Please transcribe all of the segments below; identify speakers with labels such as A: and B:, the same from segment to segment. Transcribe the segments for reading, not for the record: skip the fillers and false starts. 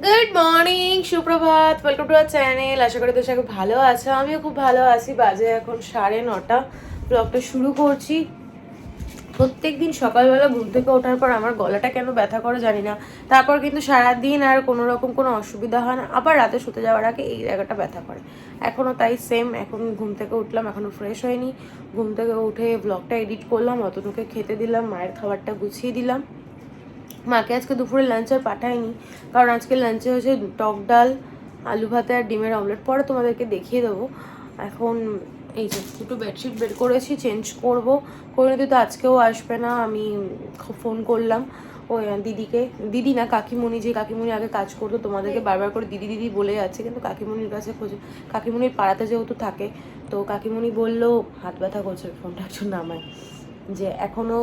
A: Good morning, সুপ্রভাত, welcome to our channel. আশা করি তোমরা সবাই ভালো আছো। আমিও খুব ভালো আছি। বাজে এখন 9:30। ব্লগটা শুরু করছি। প্রত্যেকদিন সকালবেলা ঘুম থেকে ওঠার পর আমার গলাটা কেন ব্যথা করে জানি না। তারপর কিন্তু সারাদিন আর কোনো রকম কোনো অসুবিধা হয় না। আবার রাতে শুতে যাওয়ার আগে এই জায়গাটা ব্যথা করে। এখনও তাই সেম। এখন ঘুম থেকে উঠলাম, এখনও ফ্রেশ হয়নি। ঘুম থেকে উঠে ব্লগটা এডিট করলাম, অতটুকু খেতে দিলাম, মায়ের খাবারটা গুছিয়ে দিলাম। মাকে আজকে দুপুরে লাঞ্চ আর পাঠাইনি, কারণ আজকে লাঞ্চে হয়েছে টক ডাল, আলু ভাতে আর ডিমের অমলেট। পরে তোমাদেরকে দেখিয়ে দেবো। এখন এই যে দুটো বেডশিট বের করেছি, চেঞ্জ করব। পরিণতি তো আজকেও আসবে না। আমি ফোন করলাম ওই দিদিকে, দিদি না কাকিমণি, যে কাকিমণি আগে কাজ করতো, তোমাদেরকে বারবার করে দিদি দিদি বলে যাচ্ছে, কিন্তু কাকিমণির কাছে খোঁজে, কাকিমণির পাড়াতে যেহেতু থাকে, তো কাকিমণি বললো হাত ব্যথা করছে, ফোনটা একটু নামায়, যে এখনও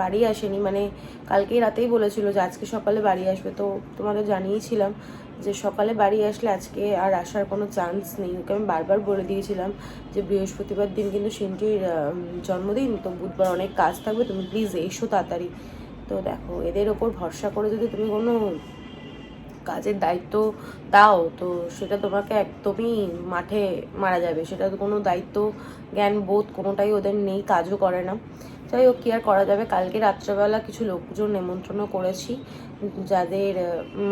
A: বাড়ি আসেনি। মানে কালকেই রাতেই বলেছিল যে আজকে সকালে বাড়ি আসবে। তো তোমাদের জানিয়েছিলাম যে সকালে বাড়ি আসলে আজকে আর আসার কোনো চান্স নেই। ওকে আমি বারবার বলে দিয়েছিলাম যে বৃহস্পতিবার দিন কিন্তু সিনটির জন্মদিন, তো বুধবার অনেক কাজ থাকবে, তুমি প্লিজ এসো তাড়াতাড়ি। তো দেখো, এদের ওপর ভরসা করে যদি তুমি কোনো কাজের দায়িত্ব দাও, তো সেটা তোমাকে একদমই মাঠে মারা যাবে। সেটা তো কোনো দায়িত্ব জ্ঞান বোধ কোনোটাই ওদের নেই, কাজও করে না। যাই হোক, কি আর করা যাবে। কালকে রাত্রেবেলা কিছু লোকজন নেমন্ত্রণ করেছি, যাদের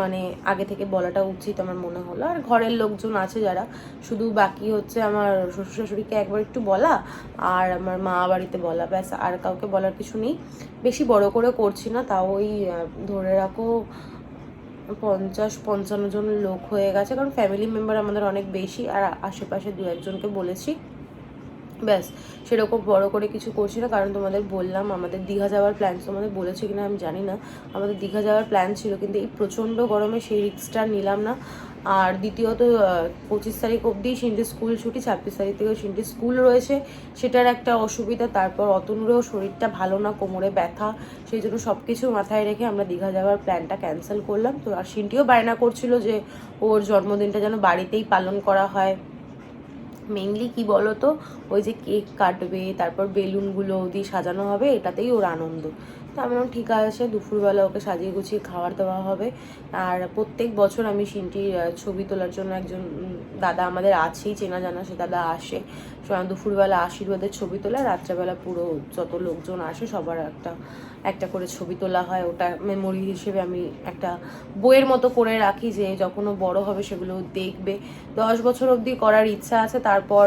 A: মানে আগে থেকে বলাটা উচিত আমার মনে হলো। আর ঘরের লোকজন আছে যারা, শুধু বাকি হচ্ছে আমার শ্বশুর শাশুড়িকে একবার একটু বলা আর আমার মা বাড়িতে বলা, ব্যাস। আর কাউকে বলার কিছু নেই। বেশি বড় করে করছি না, তাও ওই ধরে রাখো 50-55 জন লোক হয়ে গেছে, কারণ ফ্যামিলি মেম্বার আমাদের অনেক বেশি। আর আশেপাশে 2-1জনকে বলেছি, ব্যাস। সেরকম বড় করে কিছু করছি না, কারণ তোমাদের বললাম আমাদের দীঘা যাওয়ার প্ল্যান, তোমাদের বলেছি কিনা আমি জানি না। আমাদের দীঘা যাওয়ার প্ল্যান ছিল, কিন্তু এই প্রচণ্ড গরমে সেই রিস্কটা নিলাম না। আর দ্বিতীয়ত 25 তারিখ অবধি সিনটির স্কুল ছুটি, 26 তারিখ থেকে সিনটির স্কুল রয়েছে, সেটার একটা অসুবিধা। তারপর অতনুরেও শরীরটা ভালো না, কোমরে ব্যথা, সেই জন্য সব কিছু মাথায় রেখে আমরা দীঘা যাওয়ার প্ল্যানটা ক্যান্সেল করলাম। তো আর সিনটিও বায়না করছিল যে ওর জন্মদিনটা যেন বাড়িতেই পালন করা হয়। মেইনলি কি বলতো, ওই যে কেক কাটবে, তারপর বেলুনগুলো দিয়ে সাজানো হবে, এটাতেই ওর আনন্দ। তো আমি বললাম ঠিক আছে, দুপুরবেলা ওকে সাজিয়ে গুছিয়ে খাবার দেওয়া হবে। আর প্রত্যেক বছর আমি সিনটির ছবি তোলার জন্য একজন দাদা আমাদের আছেই, চেনা জানা, সে দাদা আসে। দুপুরবেলা আশীর্বাদের ছবি তোলা, রাত্রেবেলা পুরো যত লোকজন আসে সবার একটা একটা করে ছবি তোলা হয়। ওটা মেমোরি হিসেবে আমি একটা বইয়ের মতো করে রাখি, যে যখন ও বড় হবে সেগুলো দেখবে। 10 বছর অবধি করার ইচ্ছা আছে, তারপর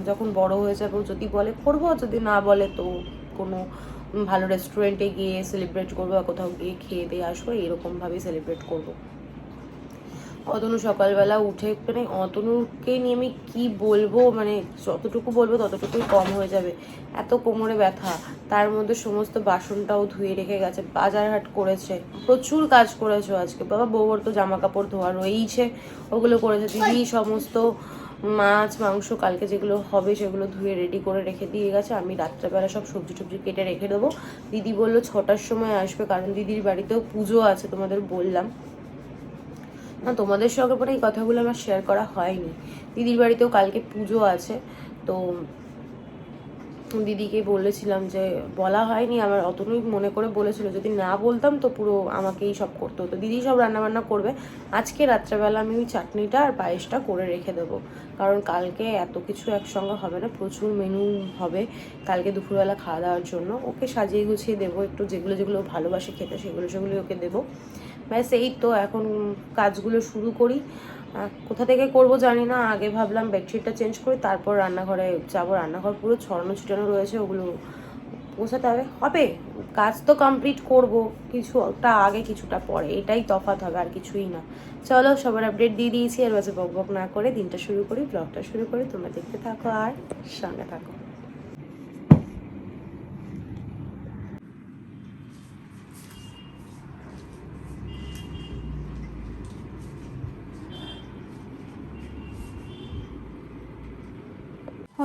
A: যখন বড় হয়ে যাবে যদি বলে করবো, যদি না বলে তো কোনো ভালো রেস্টুরেন্টে গিয়ে সেলিব্রেট করবো, বা কোথাও গিয়ে খেয়ে দিয়ে আসবো, এরকমভাবেই সেলিব্রেট করবো। অতনু সকালবেলা উঠে, মানে অতনুকে নিয়ে আমি কি বলবো, মানে যতটুকু বলবো ততটুকুই কম হয়ে যাবে। এত কোমরে ব্যথা, তার মধ্যে সমস্ত বাসনটাও ধুয়ে রেখে গেছে, বাজার হাট করেছে, প্রচুর কাজ করেছো আজকে বাবা। বউর তো জামা কাপড় ধোয়া রয়েইছে, ওগুলো করেছে। দিদি সমস্ত মাছ মাংস কালকে যেগুলো হবে সেগুলো ধুয়ে রেডি করে রেখে দিয়ে গেছে। আমি রাত্রেবেলা সব সবজি টবজি কেটে রেখে দেবো। দিদি বললো 6টার সময় আসবে, কারণ দিদির বাড়িতেও পুজো আছে, তোমাদের বললাম না। তোমাদের সঙ্গে পরে এই কথাগুলো আমার শেয়ার করা হয়নি। দিদির বাড়িতেও কালকে পুজো আছে, তো দিদিকে বলেছিলাম, যে বলা হয়নি আমার, অতনুই মনে করে বলেছিল, যদি না বলতাম তো পুরো আমাকেই সব করতে হতো। দিদি সব রান্নাবান্না করবে। আজকে রাত্রেবেলা আমি ওই চাটনিটা আর পায়েসটা করে রেখে দেবো, কারণ কালকে এত কিছু একসঙ্গে হবে না, প্রচুর মেনু হবে কালকে দুপুরবেলা খাওয়া দাওয়ার জন্য। ওকে সাজিয়ে গুছিয়ে দেবো, একটু যেগুলো যেগুলো ভালোবাসে খেতে সেগুলো ওকে দেবো, ব্যাস। এই তো এখন কাজগুলো শুরু করি। কোথা থেকে করব জানি না। আগে ভাবলাম বেডশিটটা চেঞ্জ করি, তারপর রান্নাঘরে যাবো। রান্নাঘর পুরো ছড়ানো ছিটানো রয়েছে, ওগুলো গোছাতে হবে। হবে, কাজ তো কমপ্লিট করব, কিছুটা আগে কিছুটা পরে, এটাই তফাৎ হবে, আর কিছুই না। চলো, সবার আপডেট দিয়ে দিয়েছি, আর বাজে বক বক না করে দিনটা শুরু করি, ব্লগটা শুরু করি। তোমরা দেখতে থাকো আর সঙ্গে থাকো।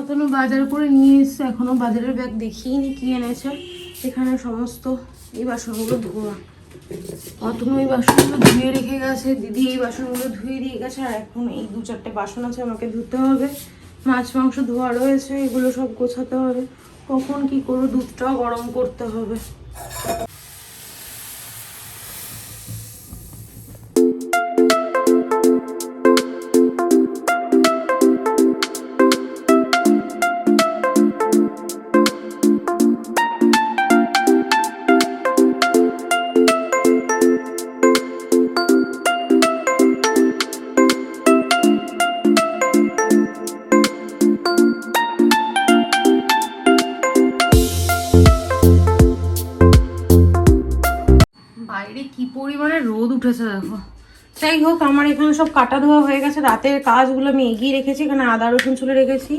A: অতনু বাজার করে নিয়ে এসছে, এখনো বাজারের ব্যাগ দেখিয়ে কি এনেছে। এখানে সমস্ত এই বাসনগুলো ধোয়া, অতনু এই বাসনগুলো ধুয়ে রেখে গেছে, দিদি এই বাসনগুলো ধুয়ে দিয়ে গেছে, আর এখন এই 2-4টে বাসন আছে আমাকে ধুতে হবে। মাছ মাংস ধোয়া রয়েছে, এগুলো সব গোছাতে হবে। কখন কি করবো, দুধটাও গরম করতে হবে। উঠেছে দেখো। যাই হোক, আমার এখানে সব কাটা ধোয়া হয়ে গেছে, রাতের কাজগুলো আমি এগিয়ে রেখেছি। এখানে আদা রসুন ছুলে রেখেছি,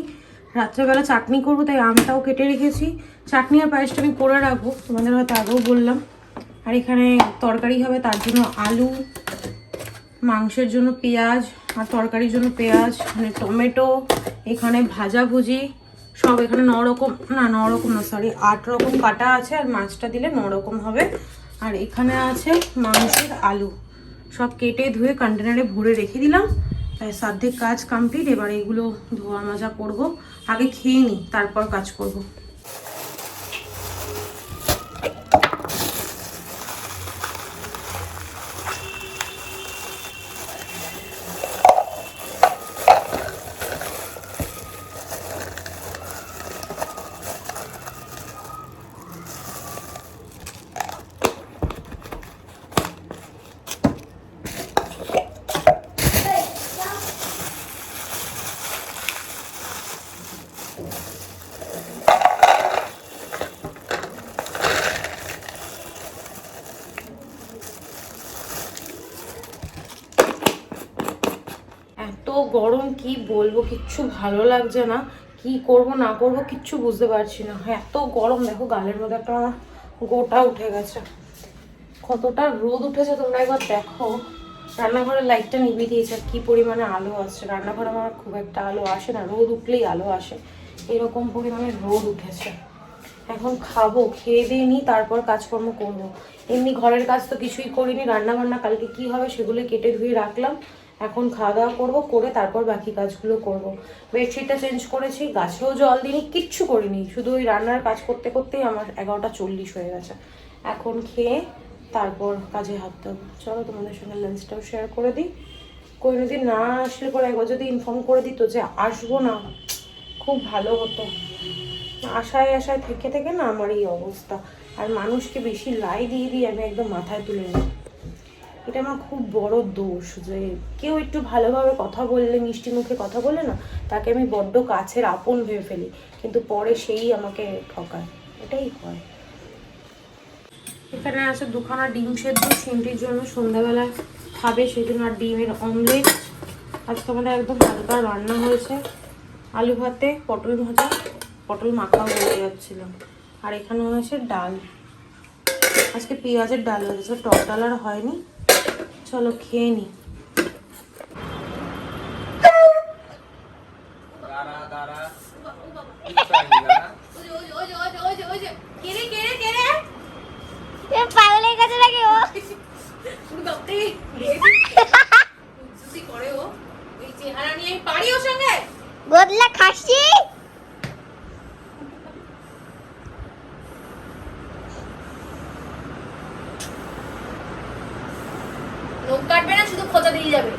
A: রাত্রেবেলা চাটনি করবো তাই আমটাও কেটে রেখেছি। চাটনি আর পায়েসটা আমি করে রাখবো, তোমাদের হয়তো আগেও বললাম। আর এখানে তরকারি হবে, তার জন্য আলু, মাংসের জন্য পেঁয়াজ, আর তরকারির জন্য পেঁয়াজ, মানে টমেটো, এখানে ভাজাভুজি সব, এখানে 9 রকম না সরি 8 রকম কাটা আছে, আর মাছটা দিলে 9 রকম হবে। আর এখানে আছে মাংসের আলু, সব কেটে ধুয়ে কন্টেনারে ভরে রেখে দিলাম। তাই সাধ্যের কাজ কমপ্লিট। এবার এগুলো ধোয়া মাজা করব, আগে খেয়ে নিই তারপর কাজ করব। এত গরম কি বলবো, কিচ্ছু ভালো লাগছে না। কি করব না করব কিচ্ছু বুঝতে পারছি না। এত গরম, দেখো গালের মধ্যে একটা গোটা উঠে গেছে। কতটা রোদ উঠেছে তোমরা একবার দেখো। রান্নাঘরের লাইটটা নিভিয়ে দিয়েছে, আর কি পরিমাণে আলো আসছে। রান্নাঘরে আমার খুব একটা আলো আসে না, রোদ উঠলেই আলো আসে, এরকম পরিমাণে রোদ উঠেছে। এখন খাবো, খেয়ে দিয়ে নিই, তারপর কাজকর্ম করব। এমনি ঘরের কাজ তো কিছুই করিনি, রান্না বান্না কালকে কি হবে সেগুলো কেটে ধুয়ে রাখলাম। এখন খাওয়া দাওয়া করবো, করে তারপর বাকি কাজগুলো করব। বেডশিটটা চেঞ্জ করেছি, গাছেও জল দিইনি, কিচ্ছু করিনি, শুধু ওই রান্নার কাজ করতে করতেই আমার 11:40 হয়ে গেছে। এখন খেয়ে তারপর কাজে হাত দেবো। চলো তোমাদের সঙ্গে লাঞ্চটাও শেয়ার করে দিই। কোনোদিন না আসলে পরে একবার যদি ইনফর্ম করে দিত যে আসবো না, খুব ভালো হতো। আশায় আশায় থেকে থেকে না আমার এই অবস্থা। আর মানুষকে বেশি লাই দিয়ে দিয়ে আমি একদম মাথায় তুলে নিই। এটা আমার খুব বড় দোষ, যে কেউ একটু ভালোভাবে কথা বললে, মিষ্টি মুখে কথা বললে না, তাকে আমি বড্ড কাছের আপন ভেবে ফেলি, কিন্তু পরে সেই আমাকে ঠকায়। এটাই হয়। এখানে আছে 2খানা ডিম সেদ্ধ, সিমটির জন্য সন্ধ্যাবেলায় খাবে সেই জন্য, আর ডিমের অমলেট। আজকে আমাদের একদম হালকা রান্না হয়েছে, আলু ভাতে, পটল ভাজা, পটল মাখাও হয়ে যাচ্ছিল। আর এখানে হয়েছে ডাল, আজকে পেঁয়াজের ডাল হয়েছে, টক ডাল আর হয়নি। চলো খেয়ে নি।
B: পাগলের কাছে লাগে ও বদলা খাসি।
C: লোক কাটবে না, শুধু খোঁচা দিয়ে যাবে।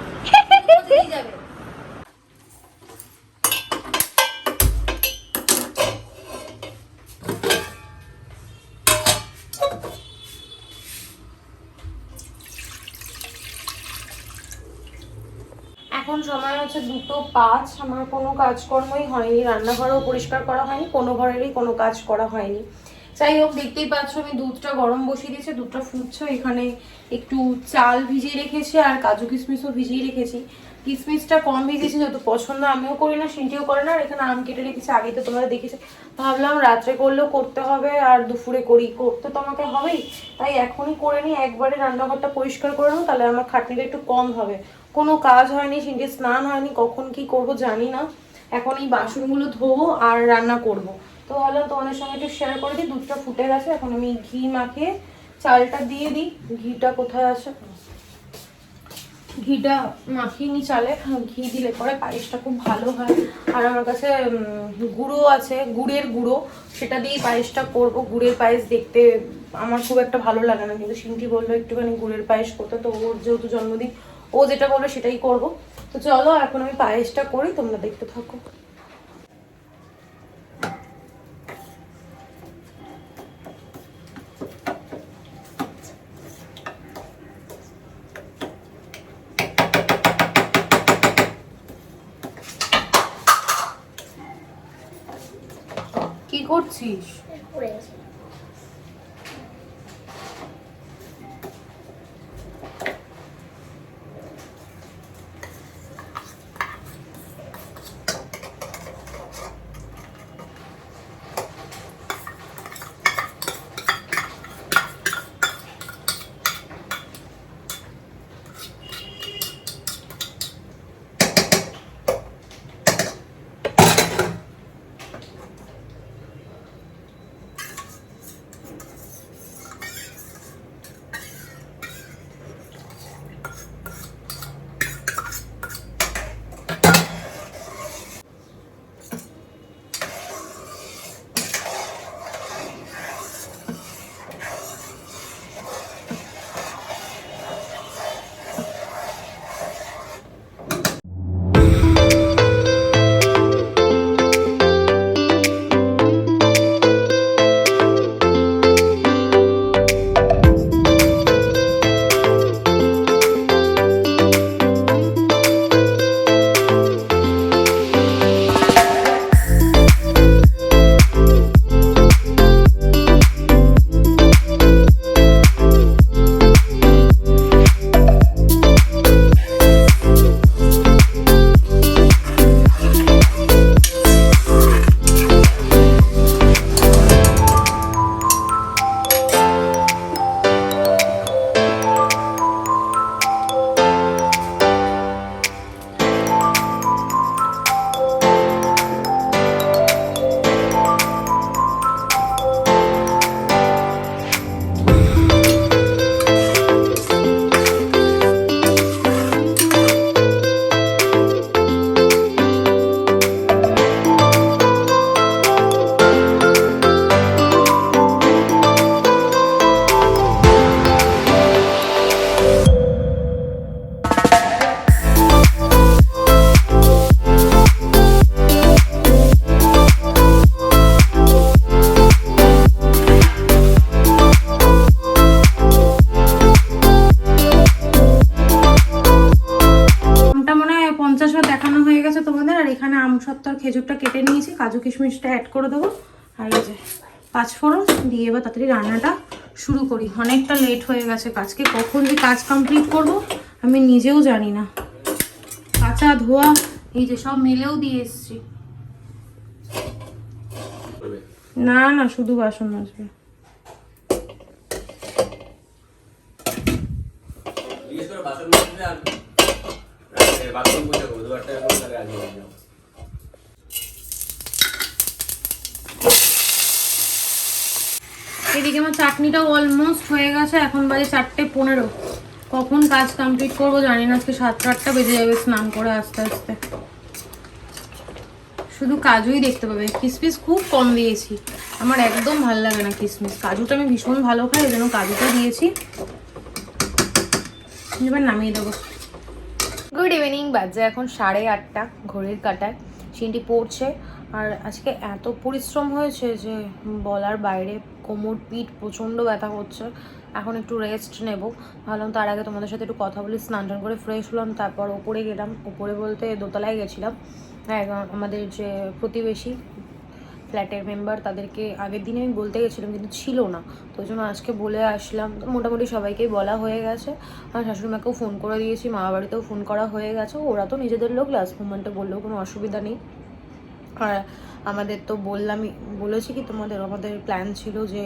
A: এখন সময় হচ্ছে 2:05। আমার কোনো কাজকর্মই হয়নি, রান্নাঘরেও পরিষ্কার করা হয়নি, কোনো ঘরেরই কোনো কাজ করা হয়নি। যাই হোক, দেখতেই পাচ্ছ আমি দুধটা গরম বসিয়ে দিয়েছি, দুধটা ফুটছে। এখানে একটু চাল ভিজিয়ে রেখেছি আর কাজু কিশমিশও ভিজিয়ে রেখেছি। কিশমিশটা কম ভিজিয়েছি, যত পছন্দ আমিও করি না, সিনটিও করে না। আর এখানে আম কেটে রেখেছি, আগে তো তোমরা দেখেছো। ভাবলাম রাত্রে করলেও করতে হবে আর দুপুরে করি, করতে তো আমাকে হবেই, তাই এখনই করে নিই, একবারে রান্নাঘরটা পরিষ্কার করে নেবো, তাহলে আমার খাটনিটা একটু কম হবে। কোনো কাজ হয়নি, সিনটির স্নান হয়নি, কখন কি করব জানি না। এখন এই বাসনগুলো ধোবো আর রান্না করব। তো ভাবলাম তোমাদের সঙ্গে একটু শেয়ার করে দিই। দুধটা ফুটে গেছে, এখন আমি ঘি মাখিয়ে চালটা দিয়ে দিই। ঘিটা কোথায় আছে, ঘিটা মাখিয়ে নি চালে। ঘি দিলে পরে পায়েসটা খুব ভালো হয়। আর আমার কাছে গুঁড়ো আছে, গুড়ের গুঁড়ো, সেটা দিয়েই পায়েসটা করব। গুড়ের পায়েস দেখতে আমার খুব একটা ভালো লাগে না, কিন্তু সিনটি বললো একটুখানি গুড়ের পায়েস করতে, তো ওর যেহেতু জন্মদিন, ও যেটা বলবে সেটাই করব। তো চলো এখন আমি পায়েসটা করি, তোমরা দেখতে থাকো। কি করছিস? আমসত্ত্ব আর খেজুরটা কেটে নিয়েছি, কাজু কিশমিশটা অ্যাড করে দেবো। আর এই যে 5 ফোড়ন দিয়ে এবার তাড়াতাড়ি রান্নাটা শুরু করি। অনেকটা লেট হয়ে গেছে, আজকে কখন যে কাজ কমপ্লিট করব আমি নিজেও জানি না। কাঁচা ধোয়া এই যে সব মেলেও দিয়ে এসছি। না না, শুধু বাসন মাজবে। এদিকে আমার চাটনিটাও অলমোস্ট হয়ে গেছে, এখন বাজে 4:15। কখন কাজ কমপ্লিট করবো জানি না, আজকে 7-8টা বেজে যাবে স্নান করে আস্তে আস্তে। শুধু কাজুই দেখতে পাবে, কিসমিস খুব কম দিয়েছি, আমার একদম ভালো লাগে না কিসমিস। কাজুটা আমি ভীষণ ভালো খাই, ওই জন্য কাজুটা দিয়েছি। এবার নামিয়ে দেবো। গুড ইভিনিং, বাজে এখন 8:30 ঘড়ির কাঁটায়। সিনটি পড়ছে। আর আজকে এত পরিশ্রম হয়েছে যে বলার বাইরে, কোমর পিঠ প্রচণ্ড ব্যথা করছে। এখন একটু রেস্ট নেব ভাবলাম, তার আগে তোমাদের সাথে একটু কথা বলি। স্নান টান করে ফ্রেশ হলাম, তারপর ওপরে গেলাম। ওপরে বলতে দোতলায় গেছিলাম। হ্যাঁ, আমাদের যে প্রতিবেশী ফ্ল্যাটের মেম্বার, তাদেরকে আগের দিনে আমি বলতে গেছিলাম কিন্তু ছিল না, তো ওই জন্য আজকে বলে আসলাম। তো মোটামুটি সবাইকেই বলা হয়ে গেছে। আর শাশুড়িমাকেও ফোন করে দিয়েছি, মামা বাড়িতেও ফোন করা হয়ে গেছে। ওরা তো নিজেদের লোক, লাস্ট মোমেন্টে বললেও কোনো অসুবিধা নেই। আর আমাদের তো বলেছি কি তোমাদের, আমাদের প্ল্যান ছিল যে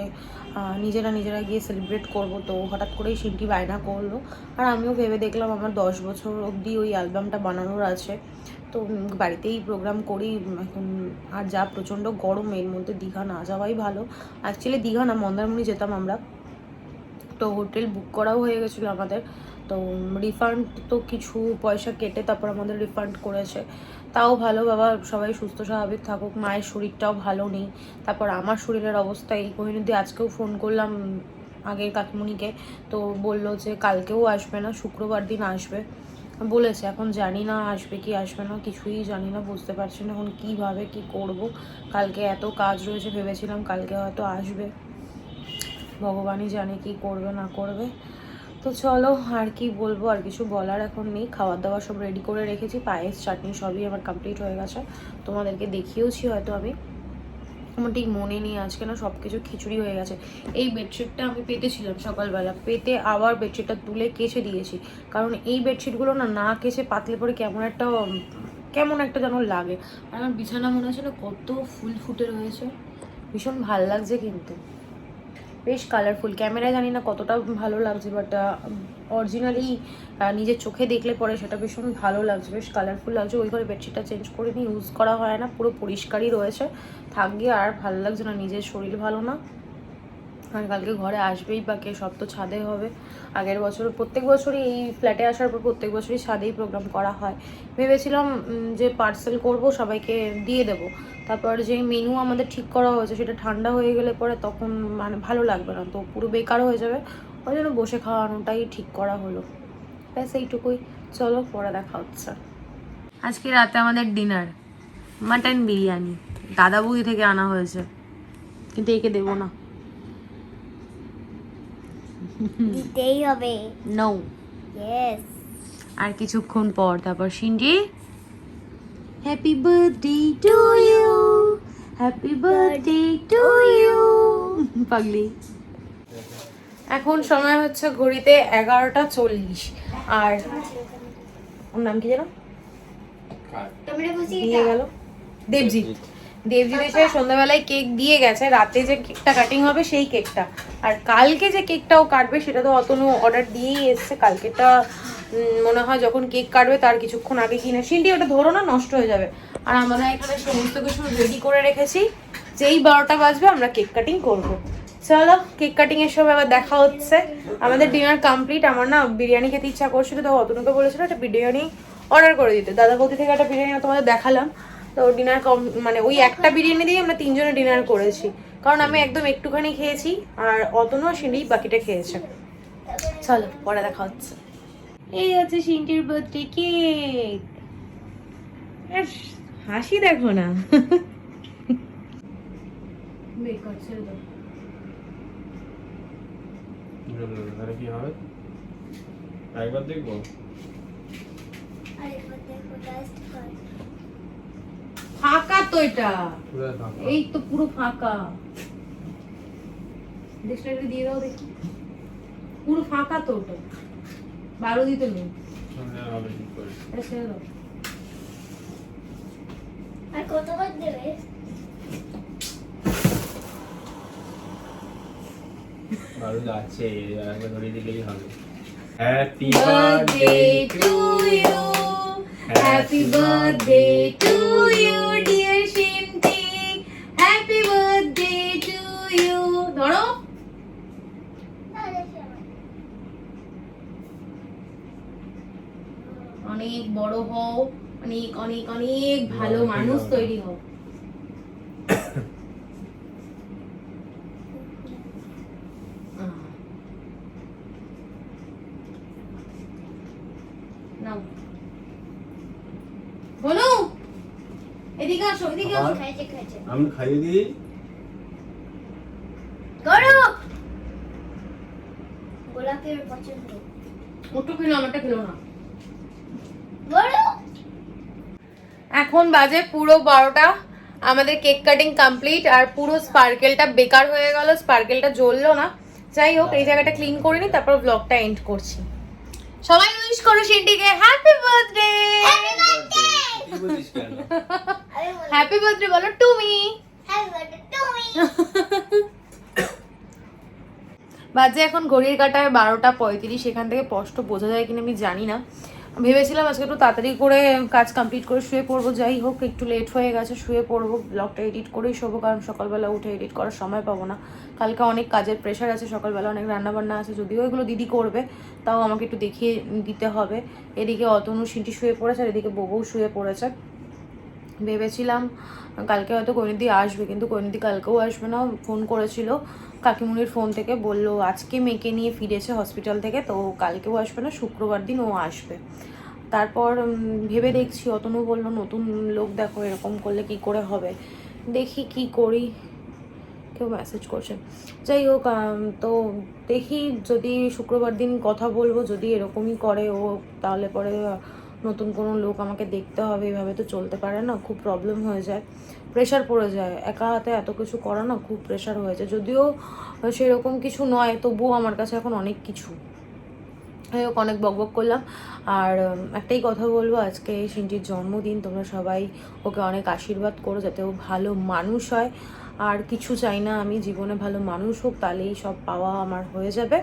A: নিজেরা গিয়ে সেলিব্রেট করব। তো হঠাৎ করেই সিনটি বায়না করলো। আর আমিও ভেবে দেখলাম আমার 10 বছর অবধি ওই অ্যালবামটা বানানোর আছে, তো বাড়িতেই প্রোগ্রাম করি এখন। আর যা প্রচণ্ড গরম, এর মধ্যে দীঘা না যাওয়াই ভালো। অ্যাকচুয়ালি দীঘা না, মন্দারমণি যেতাম আমরা। তো হোটেল বুক করাও হয়ে গেছিলো আমাদের। তো রিফান্ড তো কিছু পয়সা কেটে তারপর আমাদের রিফান্ড করেছে। তাও ভালো, বাবা সবাই সুস্থ স্বাভাবিক থাকুক। মায়ের শরীরটাও ভালো নেই, তারপর আমার শরীরের অবস্থা এই কোহিনুদি। আজকেও ফোন করলাম আগের কাকিমণিকে, তো বললো যে কালকেও আসবে না, শুক্রবার দিন আসবে বলেছে। এখন জানি না আসবে কি আসবে না, কিছুই জানি না, বুঝতে পারছি না এখন কীভাবে কি করব। কালকে এত কাজ রয়েছে, ভেবেছিলাম কালকে হয়তো আসবে, ভগবানই জানে কি করবে না করবে। তো চলো, আর কি বলবো, আর কিছু বলার এখন নেই। খাবার দাবার সব রেডি করে রেখেছি, পায়েস চাটনি সবই আমার কমপ্লিট হয়ে গেছে। তোমাদেরকে দেখিয়েওছি হয়তো আমি, আমার ঠিক মনে নেই। আজকে না সব কিছু খিচুড়ি হয়ে গেছে। এই বেডশিটটা আমি পেতেছিলাম সকালবেলা, পেতে আবার বেডশিটটা তুলে কেচে দিয়েছি। কারণ এই বেডশিটগুলো না কেচে পাতলে পরে কেমন একটা যেন লাগে। আর আমার বিছানা মনে হচ্ছে না কত ফুল ফুটে রয়েছে, ভীষণ ভাল লাগছে কিন্তু, বেশ কালারফুল। ক্যামেরায় জানি না কতটা ভালো লাগছে, বাট অরিজিনালি নিজের চোখে দেখলে পরে সেটা ভীষণ ভালো লাগছে, বেশ কালারফুল লাগছে। ওই ঘরে বেডশিটটা চেঞ্জ করে নিয়ে ইউজ করা হয় না, পুরো পরিষ্কারই রয়েছে। থাক গিয়ে, আর ভালো লাগছে না, নিজের শরীর ভালো না। আর কালকে ঘরে আসবেই বা কে, সব তো ছাদে হবে। আগের বছর প্রত্যেক বছরই এই ফ্ল্যাটে আসার পর প্রত্যেক বছরই ছাদেই প্রোগ্রাম করা হয়। ভেবেছিলাম যে পার্সেল করব, সবাইকে দিয়ে দেবো। তারপর যে মেনু আমাদের ঠিক করা হয়েছে সেটা ঠান্ডা হয়ে গেলে পরে তখন মানে ভালো লাগবে না, তো পুরো বেকার হয়ে যাবে। ওই জন্য বসে খাওয়ানোটাই ঠিক করা হলো, ব্যাস এইটুকুই। চলো, পরে দেখা হচ্ছে। আজকে রাতে আমাদের ডিনার মাটন বিরিয়ানি, দাদা বৌদি থেকে আনা হয়েছে, কিন্তু একে দেবো না,
B: দিতেই হবে।
A: নো।
B: ইয়েস।
A: আর কিছুক্ষণ পর তারপর সিনজি, happy birthday to you, happy birthday to you. পাগলি। এখন সময় হচ্ছে ঘড়িতে 11:40। আর ওর নাম কি যেন দিয়ে গেল, দেবজিৎ এসে সন্ধ্যাবেলায় কেক দিয়ে গেছে। রাতে যে কেকটা কাটিং হবে সেই কেকটা, আর কালকে যে কেকটাও কাটবে সেটা তো অতনু অর্ডার দিয়েই এসছে। কালকেটা মনে হয় যখন কেক কাটবে তার কিছুক্ষণ আগে কিনে। সিনটি ওটা ধরো না, নষ্ট হয়ে যাবে। আর আমরা এখানে সমস্ত কিছু রেডি করে রেখেছি, যেই 12টা বাজবে আমরা কেক কাটিং করবো। চলো, কেক কাটিং এর সময় আবার দেখা হচ্ছে। আমাদের ডিনার কমপ্লিট। আমার না বিরিয়ানি খেতে ইচ্ছা করছিল, তো অতনুকে বলেছিল একটা বিরিয়ানি অর্ডার করে দিতে। দাদা বৌদি থেকে একটা বিরিয়ানি তোমাদের দেখালাম। তো ডিনার মানে ওই একটা বিরিয়ানি দিয়ে আমরা 3 জনে ডিনার করেছি, কারণ আমি একদম একটুখানি খেয়েছি আর অতনু সিঁড়ি বাকিটা খেয়েছে। চলো, পরে দেখা হচ্ছে। এই হচ্ছে সিন্টির বার্থডে কেক। হাসি দেখো না, বেকার ছেড়ে দাও।
D: কি হবে একবার দেখবো।
A: ফাঁকা তো এটা,
D: পুরো ফাঁকা।
A: এই তো পুরো ফাঁকা। ডিসপ্লেটা দিয়ে দাও দেখি, পুরো ফাঁকা তো ওটা, 12 দিতে নেই।
D: সামনে আর হবে ঠিক করে।
A: এটা ছেড়ে দাও।
B: আর কতবার দেবে?
D: ভালো যাচ্ছে, একবার ধরে দিলেই হবে। Happy
A: Birthday to you, happy birthday to you, dear Shinti, happy birthday to you. ধরো। অনেক বড় হও, অনেক অনেক অনেক ভালো মানুষ তৈরি হও। নাও বলো, এদিকে আসো, এদিকে আসো।
B: খাইছে খাইছে
D: আমি খাইয়ে দিই।
B: করো। গোলাপের পছন্দ।
A: ওটা খেলো, আমারটা খেলো না।
B: বড়
A: এখন বাজে পুরো 12টা, আমাদের কেক কাটিং কমপ্লিট, আর পুরো স্পার্কেলটা বেকার হয়ে গেল, স্পার্কেলটা জ্বললো না। যাই হোক, এই জায়গাটা ক্লিন করে নি, তারপর ব্লগটা এন্ড করছি। সবাই উইশ করো শিন্টিকে হ্যাপি বার্থডে।
D: কি বলিস কেন?
A: হ্যাপি বার্থডে বলো তুমি।
B: হ্যাপি বার্থডে তুমি।
A: বাজে এখন ঘড়ির কাঁটায় 12টা 35। এখান থেকে স্পষ্ট বোঝা যায় কিনা আমি জানি না। ভেবেছিলাম আজকে একটু তাড়াতাড়ি করে কাজ কমপ্লিট করে শুয়ে পড়বো, যাই হোক একটু লেট হয়ে গেছে, শুয়ে পড়বো, ব্লগটা এডিট করেই শোবো, কারণ সকালবেলা উঠে এডিট করার সময় পাবো না। কালকে অনেক কাজের প্রেশার আছে, সকালবেলা অনেক রান্নাবান্না আছে, যদিও এগুলো দিদি করবে, তাও আমাকে একটু দেখিয়ে দিতে হবে। এদিকে অতনু সিন্টি শুয়ে পড়েছে, আর এদিকে বউও শুয়ে পড়েছে। ভেবেছিলাম কালকে হয়তো কৈনিদি আসবে, কিন্তু কৈনিদি কালকেও আসবে না। ফোন করেছিল কাকিমুনির ফোন থেকে, বললো আজকে মেয়েকে নিয়ে ফিরেছে হসপিটাল থেকে, তো কালকেও আসবে না, শুক্রবার দিন ও আসবে। তারপর ভেবে দেখছি, অতনু বললো নতুন লোক দেখো, এরকম করলে কি করে হবে, দেখি কি করি। কেউ মেসেজ করছে, যাই হোক তো দেখি, যদি শুক্রবার দিন কথা বলবো, যদি এরকমই করে ও, তাহলে পরে নতুন কোনো লোক আমাকে দেখতে হবে, এভাবে তো চলতে পারে না, খুব প্রবলেম হয়ে যায়, প্রেশার পড়ে যায়, একা হাতে এত কিছু করা না খুব প্রেশার হয়ে যায়, যদিও সেরকম কিছু নয়, তবুও আমার কাছে এখন অনেক কিছু। যাই হোক, অনেক বকবক করলাম, আর একটাই কথা বলবো, আজকে সিন্টির জন্মদিন, তোমরা সবাই ওকে অনেক আশীর্বাদ করো, যাতে ও ভালো মানুষ হয়, আর কিছু চাই না আমি, জীবনে ভালো মানুষ হোক, তাহলেই সব পাওয়া আমার হয়ে যাবে।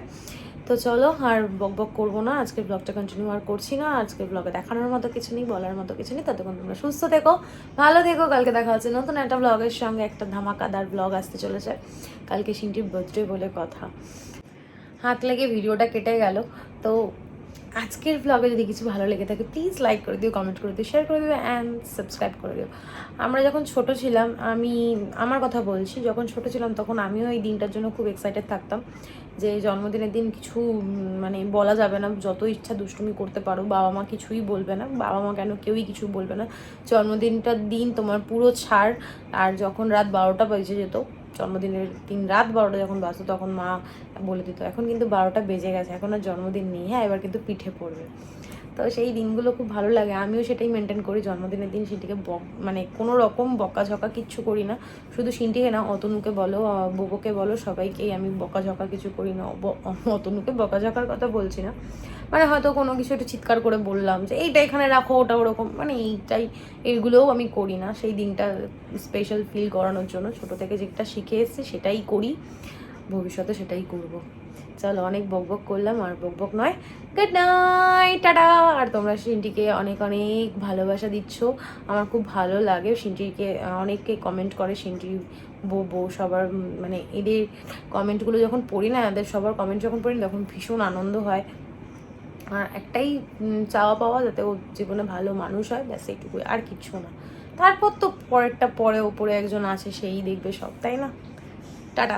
A: তো চলো, আর বকবক করবো না, আজকের ব্লগটা কন্টিনিউ আর করছি না, আজকের ব্লগে দেখানোর মতো কিছু নেই, বলার মতো কিছু নেই, ততক্ষণ তোমরা সুস্থ থেকো, ভালো থেকো, কালকে দেখা হচ্ছে নতুন একটা ব্লগের সঙ্গে, একটা ধামাকাদার ব্লগ আসতে চলেছে, কালকে সিন্টির বার্থডে বলে কথা। হাত লেগে ভিডিওটা কেটে গেল। তো আজকের ব্লগে যদি কিছু ভালো লেগে থাকে, প্লিজ লাইক করে দিও, কমেন্ট করে দিও, শেয়ার করে দিও, অ্যান্ড সাবস্ক্রাইব করে দিও। আমরা যখন ছোট ছিলাম, আমি আমার কথা বলছি, যখন ছোট ছিলাম তখন আমিও এই দিনটার জন্য খুব এক্সাইটেড থাকতাম, যে জন্মদিনের দিন কিছু মানে বলা যাবে না, যত ইচ্ছা দুষ্টুমি করতে পারো, বাবা মা কিছুই বলবে না, বাবা মা কেন কেউই কিছু বলবে না, জন্মদিনটার দিন তোমার পুরো ছাড়। আর যখন রাত 12টা বেজে যেত, জন্মদিনের দিন রাত 12টা যখন বাজতো, তখন মা বলে দিত এখন কিন্তু 12টা বেজে গেছে, এখন আর জন্মদিন নেই, হ্যাঁ এবার কিন্তু পিঠে পড়বে। তো সেই দিনগুলো খুব ভালো লাগে, আমিও সেটাই মেনটেন করি, জন্মদিনের দিন সিন্টিকে মানে কোনো রকম বকাঝকা কিচ্ছু করি না, শুধু সিন্টিকে না, অতনুকে বলো, বোবোকে বলো, সবাইকেই আমি বকাঝকা কিছু করি না। অতনুকে বকাঝকার কথা বলছি না, মানে হয়তো কোনো কিছু একটু চিৎকার করে বললাম যে এইটা এখানে রাখো, ওটা ওরকম, মানে এইগুলোও আমি করি না, সেই দিনটা স্পেশাল ফিল করানোর জন্য ছোটো থেকে যেটা শিখে এসেছি সেটাই করি, ভবিষ্যতে সেটাই করব। চলো, অনেক বকবক করলাম, আর বকবক নয়, গুড নাইট, টাটা। আর তোমরা সিন্টিকে অনেক অনেক ভালোবাসা দিচ্ছ, আমার খুব ভালো লাগে, সিন্টিকে অনেকে কমেন্ট করে, সিন্টি বউ সবার, মানে এদের কমেন্টগুলো যখন পড়ি না, এদের সবার কমেন্ট যখন পড়ি, তখন ভীষণ আনন্দ হয়, আর একটাই চাওয়া পাওয়া, যাতে ও জীবনে ভালো মানুষ হয়, ব্যাস এইটুকুই, আর কিচ্ছু না। তারপর তো পরেরটা পরে, ওপরে একজন আছে, সেই দেখবে সব, তাই না? টাটা।